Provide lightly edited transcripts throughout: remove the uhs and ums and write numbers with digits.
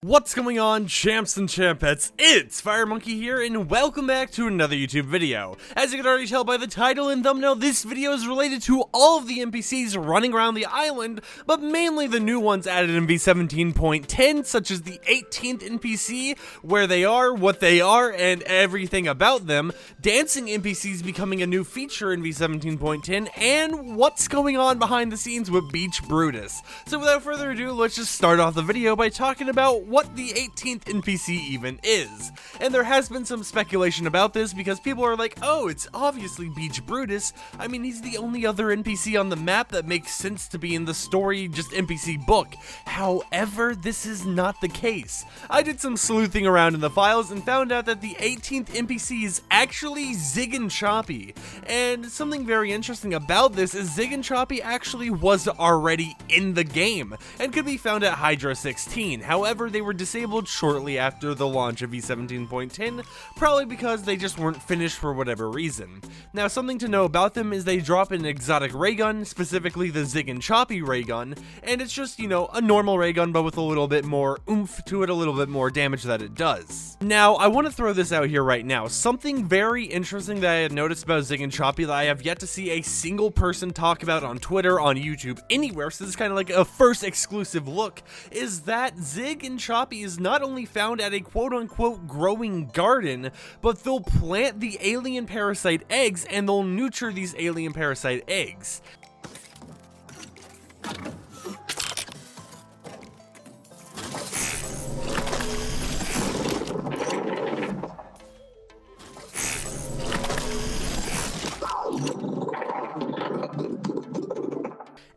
What's going on, champs and champettes? It's FireMonkey here, and welcome back to another YouTube video. As you can already tell by the title and thumbnail, this video is related to all of the NPCs running around the island, but mainly the new ones added in v17.10, such as the 18th NPC, where they are, what they are, and everything about them, Dancing NPCs becoming a new feature in v17.10, and what's going on behind the scenes with Beach Brutus. So without further ado, let's just start off the video by talking about what the 18th NPC even is. And there has been some speculation about this because people are like, oh, it's obviously Beach Brutus. I mean, he's the only other NPC on the map that makes sense to be in the story, just NPC book. However, this is not the case. I did some sleuthing around in the files and found out that the 18th NPC is actually Zyg And Choppy. And something very interesting about this is Zyg And Choppy actually was already in the game and could be found at Hydra 16. However, they were disabled shortly after the launch of v17.10, probably because they just weren't finished for whatever reason. Now, something to know about them is they drop an exotic ray gun, specifically the Zyg And Choppy ray gun, and it's just, you know, a normal ray gun but with a little bit more oomph to it, a little bit more damage that it does. Now, I want to throw this out here right now. Something very interesting that I had noticed about Zyg And Choppy that I have yet to see a single person talk about on Twitter, on YouTube, anywhere, so this is kind of like a first exclusive look, is that Zyg And Choppy is not only found at a quote-unquote growing garden, but they'll plant the alien parasite eggs and they'll nurture these alien parasite eggs.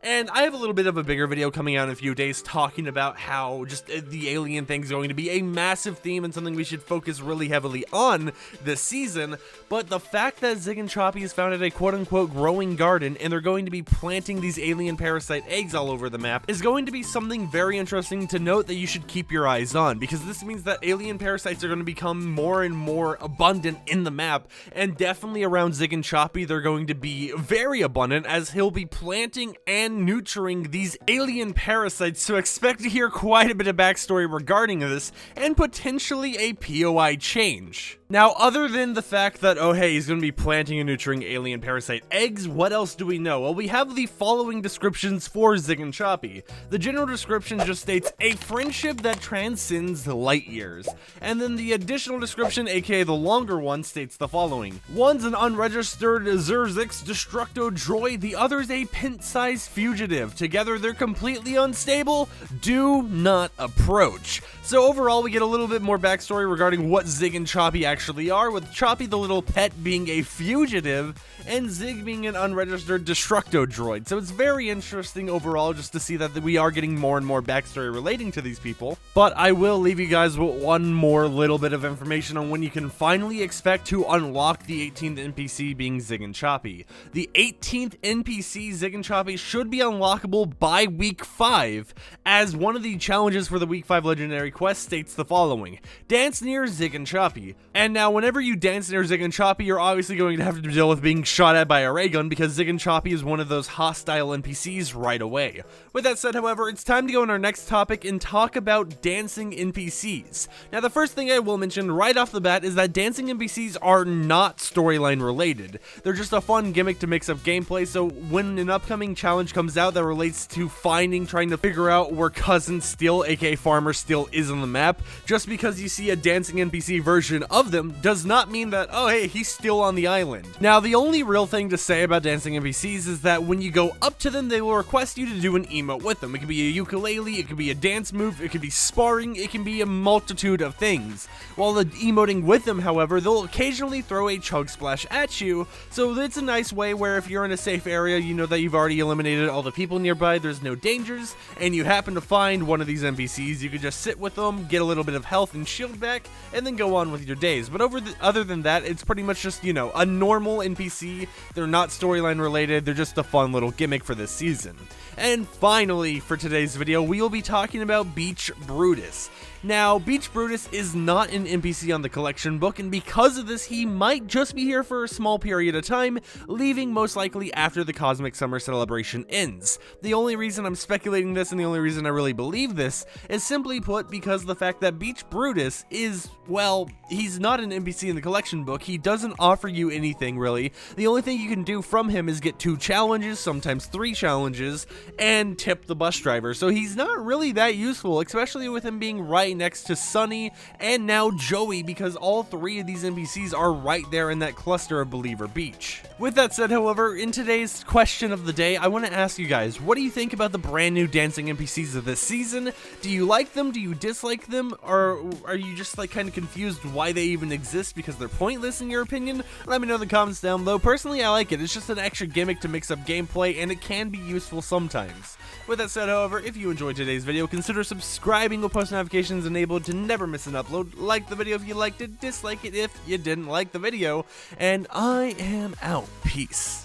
And I have a little bit of a bigger video coming out in a few days talking about how just the alien thing is going to be a massive theme and something we should focus really heavily on this season. But the fact that Zyg And Choppy is found at a quote-unquote growing garden and they're going to be planting these alien parasite eggs all over the map is going to be something very interesting to note that you should keep your eyes on, because this means that alien parasites are going to become more and more abundant in the map, and definitely around Zyg And Choppy they're going to be very abundant as he'll be planting and nurturing these alien parasites, so expect to hear quite a bit of backstory regarding this and potentially a POI change. Now, other than the fact that, oh hey, he's going to be planting and nurturing alien parasite eggs, what else do we know? Well, we have the following descriptions for Zyg And Choppy. The general description just states, a friendship that transcends light years. And then the additional description, aka the longer one, states the following. One's an unregistered Zerzix Destructo droid, the other's a pint-sized fugitive. Together they're completely unstable. Do not approach. So overall, we get a little bit more backstory regarding what Zyg And Choppy actually are, with Choppy the little pet being a fugitive and Zyg being an unregistered Destructo droid. So it's very interesting overall just to see that we are getting more and more backstory relating to these people. But I will leave you guys with one more little bit of information on when you can finally expect to unlock the 18th NPC being Zyg And Choppy. The 18th NPC Zyg And Choppy should be unlockable by week 5, as one of the challenges for the week 5 legendary quest states the following: dance near Zyg And Choppy. And now whenever you dance near Zyg And Choppy, you're obviously going to have to deal with being shot at by a ray gun, because Zyg And Choppy is one of those hostile NPCs right away. With that said, however, it's time to go on our next topic and talk about Dancing NPCs. Now, the first thing I will mention right off the bat is that Dancing NPCs are not storyline related. They're just a fun gimmick to mix up gameplay, so when an upcoming challenge comes out that relates to trying to figure out where Cousin Steel, aka Farmer Steel, is on the map, just because you see a Dancing NPC version of them does not mean that, oh hey, he's still on the island. Now, the only real thing to say about Dancing NPCs is that when you go up to them, they will request you to do an emote with them. It could be a ukulele, it could be a dance move, it could be sparring, it can be a multitude of things. While the emoting with them, however, they'll occasionally throw a chug splash at you, so it's a nice way where if you're in a safe area, you know that you've already eliminated all the people nearby, there's no dangers, and you happen to find one of these NPCs, you could just sit with them, get a little bit of health and shield back, and then go on with your days. But other than that, it's pretty much just, you know, a normal NPC. They're not storyline related, they're just a fun little gimmick for this season. And finally, for today's video, we will be talking about Beach Brutus. Now, Beach Brutus is not an NPC on the collection book, and because of this, he might just be here for a small period of time, leaving most likely after the Cosmic Summer Celebration ends. The only reason I'm speculating this, and the only reason I really believe this, is simply put because of the fact that Beach Brutus is, well, he's not an NPC in the collection book. He doesn't offer you anything, really. The only thing you can do from him is get 2 challenges, sometimes 3 challenges, and tip the bus driver. So he's not really that useful, especially with him being right next to Sunny and now Joey, because all 3 of these NPCs are right there in that cluster of Believer Beach. With that said, however, in today's question of the day, I want to ask you guys, what do you think about the brand new Dancing NPCs of this season? Do you like them? Do you dislike them? Or are you just like kind of confused why they even exist because they're pointless in your opinion? Let me know in the comments down below. Personally, I like it. It's just an extra gimmick to mix up gameplay, and it can be useful sometimes. With that said, however, if you enjoyed today's video, consider subscribing with post notifications enabled to never miss an upload. Like the video if you liked it, dislike it if you didn't like the video, and I am out. Peace.